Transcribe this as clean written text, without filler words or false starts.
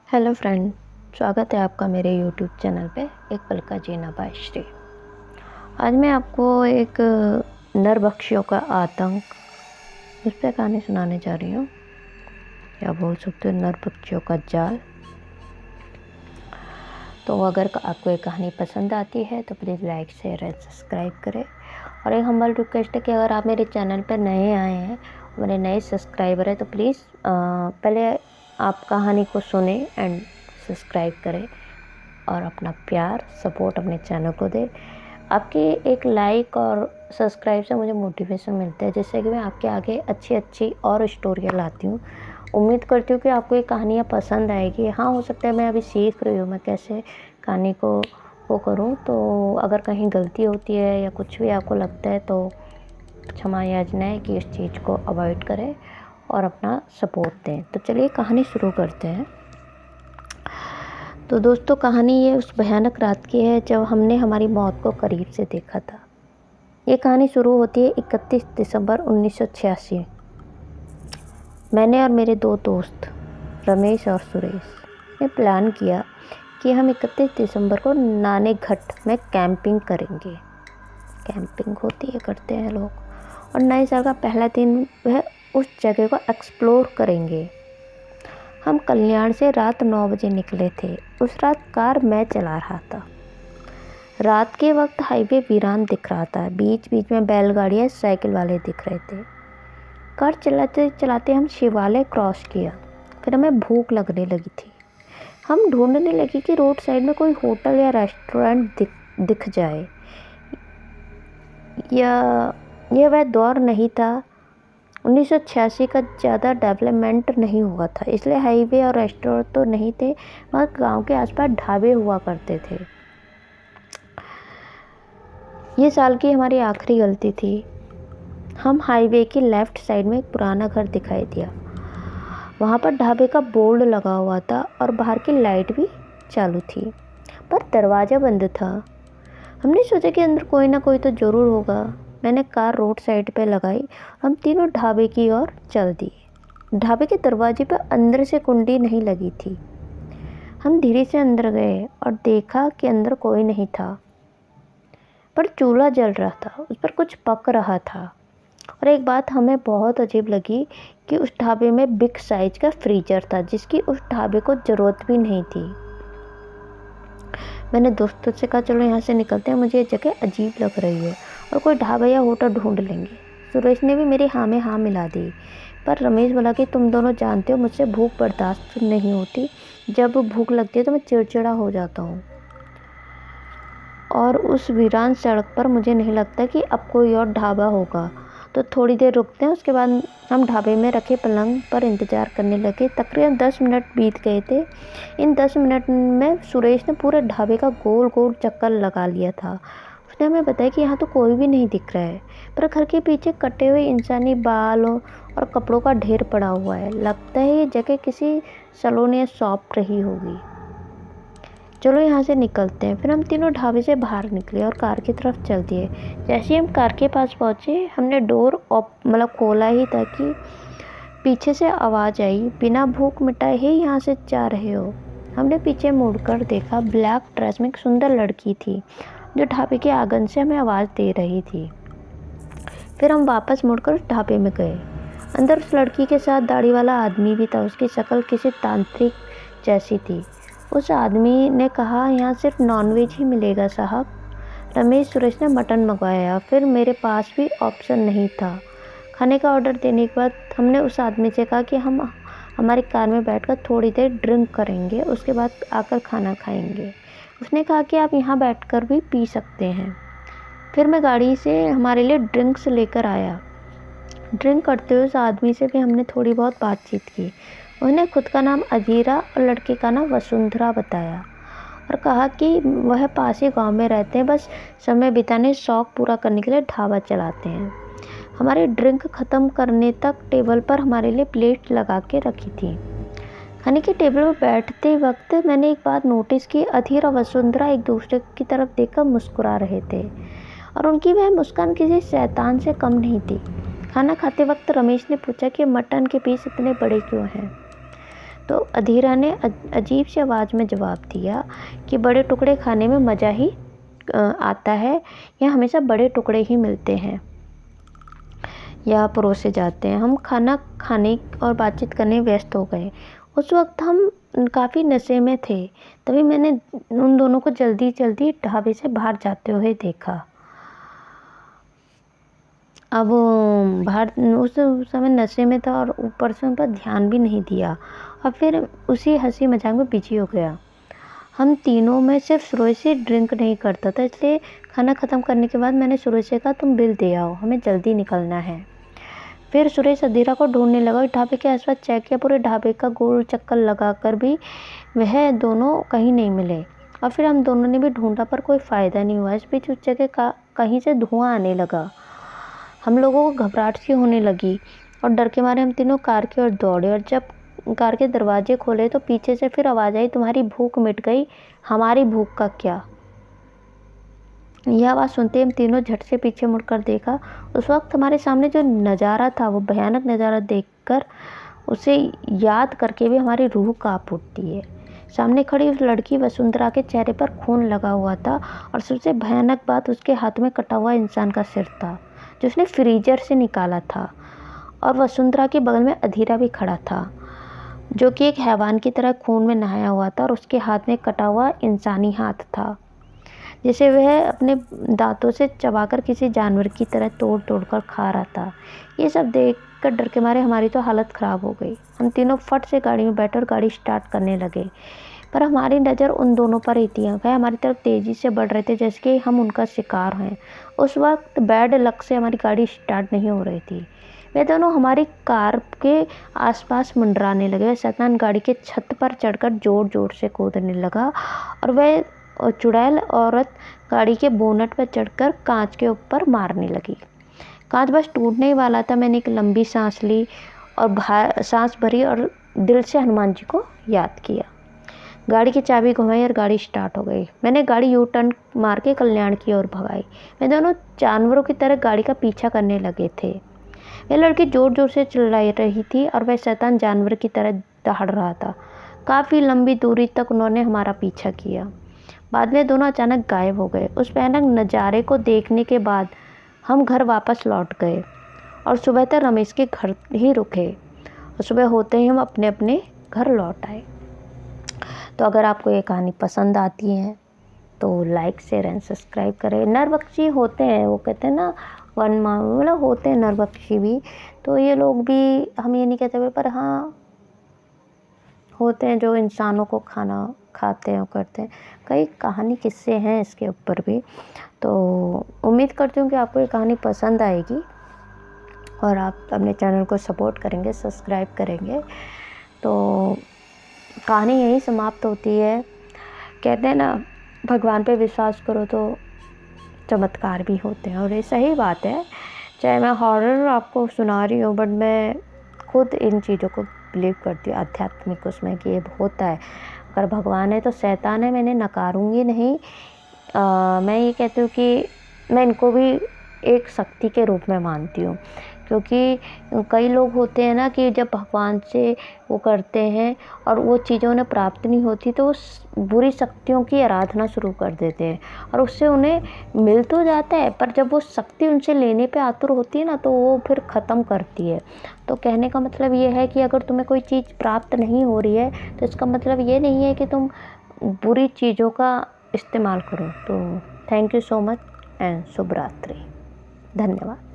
Hello friend, स्वागत है आपका मेरे यूट्यूब चैनल पे एक पल का जीना बाय श्री। आज मैं आपको एक नरभक्षियों का आतंक उस पर कहानी सुनाने जा रही हूँ, या बोल सकते हो नरभक्षियों का जाल। तो अगर आपको ये कहानी पसंद आती है तो please like share and subscribe करें। और एक हम्बल रिक्वेस्ट है कि अगर आप मेरे चैनल पर नए आए हैं, मेरे नए सब्सक्राइबर हैं, तो प्लीज़ पहले आप कहानी को सुने एंड सब्सक्राइब करें और अपना प्यार सपोर्ट अपने चैनल को दे। आपके एक लाइक और सब्सक्राइब से मुझे मोटिवेशन मिलता है, जिससे कि मैं आपके आगे अच्छी अच्छी और स्टोरियाँ लाती हूँ। उम्मीद करती हूँ कि आपको ये कहानियाँ पसंद आएगी। हाँ, हो सकता है मैं अभी सीख रही हूँ मैं कैसे कहानी को वो करूँ, तो अगर कहीं गलती होती है या कुछ भी आपको लगता है तो क्षमा याचना है कि इस चीज़ को अवॉइड करें और अपना सपोर्ट दें। तो चलिए कहानी शुरू करते हैं। तो दोस्तों, कहानी ये उस भयानक रात की है जब हमने हमारी मौत को करीब से देखा था। ये कहानी शुरू होती है 31 दिसंबर 1986। मैंने और मेरे दो दोस्त रमेश और सुरेश ने प्लान किया कि हम 31 दिसंबर को नानेघट में कैंपिंग करेंगे। कैंपिंग होती है, करते हैं लोग, और नए साल का पहला दिन वह उस जगह को एक्सप्लोर करेंगे। हम कल्याण से रात 9 बजे निकले थे। उस रात कार मैं चला रहा था। रात के वक्त हाईवे वीरान दिख रहा था। बीच बीच में बैलगाड़ियाँ, साइकिल वाले दिख रहे थे। कार चलाते चलाते हम शिवालय क्रॉस किया। फिर हमें भूख लगने लगी थी। हम ढूंढने लगे कि रोड साइड में कोई होटल या रेस्टोरेंट दिख जाए। यह वह दौर नहीं था। 1986 का ज़्यादा डेवलपमेंट नहीं हुआ था, इसलिए हाईवे और रेस्टोरेंट तो नहीं थे, मगर गांव के आसपास ढाबे हुआ करते थे। ये साल की हमारी आखिरी गलती थी। हम हाईवे की लेफ़्ट साइड में एक पुराना घर दिखाई दिया। वहाँ पर ढाबे का बोर्ड लगा हुआ था और बाहर की लाइट भी चालू थी, पर दरवाज़ा बंद था। हमने सोचा कि अंदर कोई ना कोई तो ज़रूर होगा। मैंने कार रोड साइड पे लगाई। हम तीनों ढाबे की ओर चल दिए। ढाबे के दरवाजे पर अंदर से कुंडी नहीं लगी थी। हम धीरे से अंदर गए और देखा कि अंदर कोई नहीं था, पर चूल्हा जल रहा था, उस पर कुछ पक रहा था। और एक बात हमें बहुत अजीब लगी कि उस ढाबे में बिग साइज का फ्रीजर था, जिसकी उस ढाबे को ज़रूरत भी नहीं थी। मैंने दोस्तों से कहा, चलो यहाँ से निकलते हैं, मुझे ये जगह अजीब लग रही है और कोई ढाबा या होटल ढूंढ लेंगे। सुरेश ने भी मेरी हाँ में हाँ मिला दी, पर रमेश बोला कि तुम दोनों जानते हो मुझसे भूख बर्दाश्त नहीं होती। जब भूख लगती है तो मैं चिड़चिड़ा हो जाता हूँ, और उस वीरान सड़क पर मुझे नहीं लगता कि अब कोई और ढाबा होगा। तो थोड़ी देर रुकते हैं। उसके बाद हम ढाबे में रखे पलंग पर इंतज़ार करने लगे। तकरीबन 10 मिनट बीत गए थे। इन 10 मिनट में सुरेश ने पूरे ढाबे का गोल गोल चक्कर लगा लिया था। उसने हमें बताया कि यहाँ तो कोई भी नहीं दिख रहा है, पर घर के पीछे कटे हुए इंसानी बाल और कपड़ों का ढेर पड़ा हुआ है। लगता है ये जगह किसी सैलून या शॉप रही होगी। चलो यहाँ से निकलते हैं। फिर हम तीनों ढाबे से बाहर निकले और कार की तरफ चल दिए। जैसे ही हम कार के पास पहुँचे, हमने डोर खोला ही था कि पीछे से आवाज़ आई, बिना भूख मिटाए ही यहाँ से जा रहे हो? हमने पीछे मुड़कर देखा। ब्लैक ड्रेस में एक सुंदर लड़की थी जो ढाबे के आंगन से हमें आवाज़ दे रही थी। फिर हम वापस मुड़कर उस ढाबे में गए। अंदर उस लड़की के साथ दाढ़ी वाला आदमी भी था। उसकी शक्ल किसी तांत्रिक जैसी थी। उस आदमी ने कहा, यहाँ सिर्फ नॉनवेज ही मिलेगा साहब। रमेश सुरेश ने मटन मंगवाया। फिर मेरे पास भी ऑप्शन नहीं था। खाने का ऑर्डर देने के बाद हमने उस आदमी से कहा कि हम हमारी कार में बैठकर थोड़ी देर ड्रिंक करेंगे, उसके बाद आकर खाना खाएंगे। उसने कहा कि आप यहाँ बैठकर भी पी सकते हैं। फिर मैं गाड़ी से हमारे लिए ड्रिंक्स लेकर आया। ड्रिंक करते हुए उस आदमी से भी हमने थोड़ी बहुत बातचीत की। उसने खुद का नाम अजीरा और लड़के का नाम वसुंधरा बताया और कहा कि वह पास ही गांव में रहते हैं, बस समय बिताने, शौक़ पूरा करने के लिए ढाबा चलाते हैं। हमारे ड्रिंक ख़त्म करने तक टेबल पर हमारे लिए प्लेट लगा के रखी थी। खाने के टेबल पर बैठते वक्त मैंने एक बात नोटिस की। अधीर और वसुंधरा एक दूसरे की तरफ देखकर मुस्कुरा रहे थे, और उनकी वह मुस्कान किसी शैतान से कम नहीं थी। खाना खाते वक्त रमेश ने पूछा कि मटन के पीस इतने बड़े क्यों हैं? तो अधीरा ने अजीब सी आवाज़ में जवाब दिया कि बड़े टुकड़े खाने में मज़ा ही आता है, या हमेशा बड़े टुकड़े ही मिलते हैं या परोसे जाते हैं। हम खाना खाने और बातचीत करने व्यस्त हो गए। उस वक्त हम काफ़ी नशे में थे। तभी मैंने उन दोनों को जल्दी जल्दी ढाबे से बाहर जाते हुए देखा। अब बाहर उस समय नशे में था और ऊपर से उन पर ध्यान भी नहीं दिया और फिर उसी हंसी मजाक में बिजी हो गया। हम तीनों में सिर्फ सुरेश ड्रिंक नहीं करता था, इसलिए खाना ख़त्म करने के बाद मैंने सुरेश से कहा, तुम बिल दे आओ, हमें जल्दी निकलना है। फिर सुरेश अधीरा को ढूंढने लगा। ढाबे के आसपास चेक किया, पूरे ढाबे का गोल चक्कर लगाकर भी वह दोनों कहीं नहीं मिले। और फिर हम दोनों ने भी ढूंढा पर कोई फ़ायदा नहीं हुआ। इस बीच उस जगह का कहीं से धुआं आने लगा। हम लोगों को घबराहट सी होने लगी और डर के मारे हम तीनों कार की ओर दौड़े। और जब कार के दरवाजे खोले तो पीछे से फिर आवाज़ आई, तुम्हारी भूख मिट गई, हमारी भूख का क्या। यह आवाज़ सुनते हम तीनों झट से पीछे मुड़कर देखा। उस वक्त हमारे सामने जो नज़ारा था, वो भयानक नज़ारा देखकर उसे याद करके भी हमारी रूह कांप उठती है। सामने खड़ी उस लड़की वसुंधरा के चेहरे पर खून लगा हुआ था और सबसे भयानक बात, उसके हाथ में कटा हुआ इंसान का सिर था जो उसने फ्रीजर से निकाला था। और वसुंधरा के बगल में अधीरा भी खड़ा था जो कि एक हैवान की तरह खून में नहाया हुआ था और उसके हाथ में कटा हुआ इंसानी हाथ था जिसे वह अपने दांतों से चबाकर किसी जानवर की तरह तोड़ तोड़ कर खा रहा था। ये सब देखकर डर के मारे हमारी तो हालत ख़राब हो गई। हम तीनों फट से गाड़ी में बैठकर गाड़ी स्टार्ट करने लगे, पर हमारी नज़र उन दोनों पर ही थी। वह हमारी तरफ तेज़ी से बढ़ रहे थे जैसे कि हम उनका शिकार हैं। उस वक्त बैड लक से हमारी गाड़ी स्टार्ट नहीं हो रही थी। वे दोनों हमारी कार के आसपास मंडराने लगे। वह शैतान गाड़ी के छत पर चढ़कर ज़ोर ज़ोर से कूदने लगा और वह चुड़ैल औरत गाड़ी के बोनट पर चढ़कर कांच के ऊपर मारने लगी। कांच बस टूटने ही वाला था। मैंने एक लंबी सांस ली और सांस भरी और दिल से हनुमान जी को याद किया। गाड़ी की चाबी घुमाई और गाड़ी स्टार्ट हो गई। मैंने गाड़ी यू टर्न मार के कल्याण की ओर भगाई। वे दोनों जानवरों की तरह गाड़ी का पीछा करने लगे थे। वह लड़की ज़ोर ज़ोर से चिल्ला रही थी और वह शैतान जानवर की तरह दहाड़ रहा था। काफ़ी लंबी दूरी तक उन्होंने हमारा पीछा किया। बाद में दोनों अचानक गायब हो गए। उस भयानक नज़ारे को देखने के बाद हम घर वापस लौट गए और सुबह तक रमेश के घर ही रुके और सुबह होते ही हम अपने अपने घर लौट आए। तो अगर आपको ये कहानी पसंद आती है तो लाइक शेयर एंड सब्सक्राइब करें। नरबख्शी होते हैं, वो कहते हैं ना मतलब होते हैं नरबख्शी भी, तो ये लोग भी, हम ये नहीं कहते पर हाँ होते हैं जो इंसानों को खाना खाते हैं, करते हैं। कई कहानी किस्से हैं इसके ऊपर भी। तो उम्मीद करती हूँ कि आपको ये कहानी पसंद आएगी और आप अपने चैनल को सपोर्ट करेंगे, सब्सक्राइब करेंगे। तो कहानी यहीं समाप्त होती है। कहते हैं ना, भगवान पे विश्वास करो तो चमत्कार भी होते हैं, और ये सही बात है। चाहे मैं हॉरर आपको सुना रही हूँ, बट मैं खुद इन चीज़ों को बिलीव करती हूँ, आध्यात्मिक उसमें, कि ये होता है। अगर भगवान है तो शैतान है, मैंने नकारूंगी नहीं। मैं ये कहती हूँ कि मैं इनको भी एक शक्ति के रूप में मानती हूँ, क्योंकि कई लोग होते हैं ना कि जब भगवान से वो करते हैं और वो चीज़ें उन्हें प्राप्त नहीं होती तो वो बुरी शक्तियों की आराधना शुरू कर देते हैं और उससे उन्हें मिल तो जाता है, पर जब वो शक्ति उनसे लेने पे आतुर होती है ना तो वो फिर ख़त्म करती है। तो कहने का मतलब ये है कि अगर तुम्हें कोई चीज़ प्राप्त नहीं हो रही है तो इसका मतलब ये नहीं है कि तुम बुरी चीज़ों का इस्तेमाल करो। तो thank you so much and शुभ रात्रि। धन्यवाद।